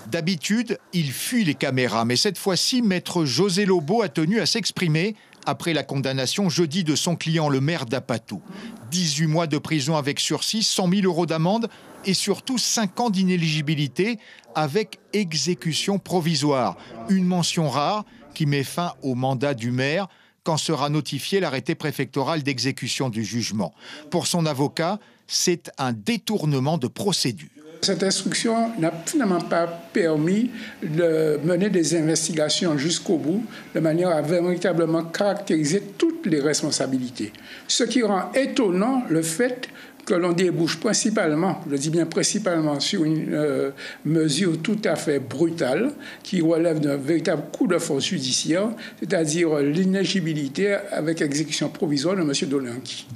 D'habitude, il fuit les caméras, mais cette fois-ci, maître José Lobo a tenu à s'exprimer après la condamnation jeudi de son client, le maire d'Apatou. 18 mois de prison avec sursis, 100 000 € d'amende et surtout 5 ans d'inéligibilité avec exécution provisoire. Une mention rare qui met fin au mandat du maire quand sera notifié l'arrêté préfectoral d'exécution du jugement. Pour son avocat, c'est un détournement de procédure. Cette instruction n'a finalement pas permis de mener des investigations jusqu'au bout, de manière à véritablement caractériser toutes les responsabilités. Ce qui rend étonnant le fait que l'on débouche principalement, je dis bien principalement, sur une mesure tout à fait brutale qui relève d'un véritable coup de force judiciaire, c'est-à-dire l'inéligibilité avec exécution provisoire de M. Dolianki.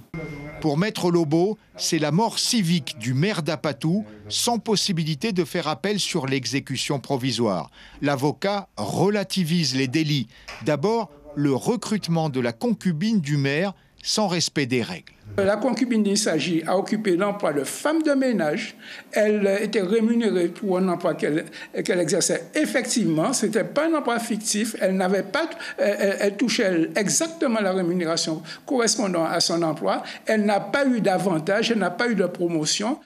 Pour Maître Lobo, c'est la mort civique du maire d'Apatou, sans possibilité de faire appel sur l'exécution provisoire. L'avocat relativise les délits. D'abord, le recrutement de la concubine du maire sans respect des règles. La concubine d'Issagi a occupé l'emploi de femme de ménage. Elle était rémunérée pour un emploi qu'elle exerçait effectivement. Ce n'était pas un emploi fictif. Elle touchait exactement la rémunération correspondant à son emploi. Elle n'a pas eu d'avantage, elle n'a pas eu de promotion.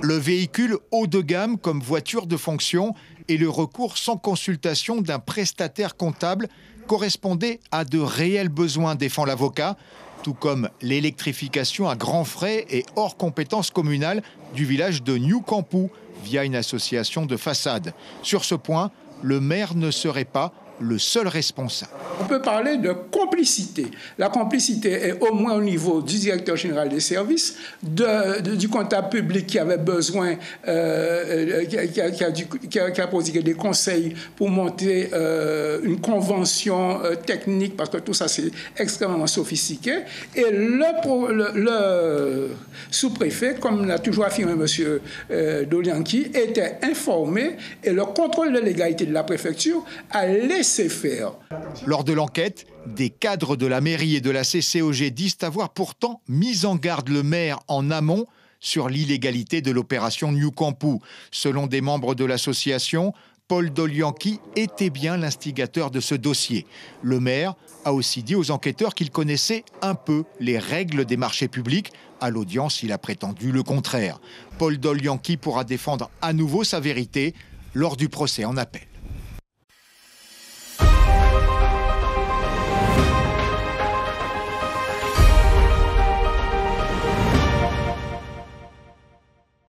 Le véhicule haut de gamme comme voiture de fonction et le recours sans consultation d'un prestataire comptable correspondait à de réels besoins, défend l'avocat, tout comme l'électrification à grands frais et hors compétence communale du village de New Campou via une association de façade. Sur ce point, le maire ne serait pas le seul responsable. On peut parler de complicité. La complicité est au moins au niveau du directeur général des services, du comptable public qui avait besoin, qui a posé des conseils pour monter une convention technique, parce que tout ça c'est extrêmement sophistiqué. Et le sous-préfet, comme l'a toujours affirmé M. Dolianki, était informé et le contrôle de légalité de la préfecture a laissé faire. Lors de l'enquête, des cadres de la mairie et de la CCOG disent avoir pourtant mis en garde le maire en amont sur l'illégalité de l'opération New Campou. Selon des membres de l'association, Paul Dolianki était bien l'instigateur de ce dossier. Le maire a aussi dit aux enquêteurs qu'il connaissait un peu les règles des marchés publics. À l'audience, il a prétendu le contraire. Paul Dolianki pourra défendre à nouveau sa vérité lors du procès en appel.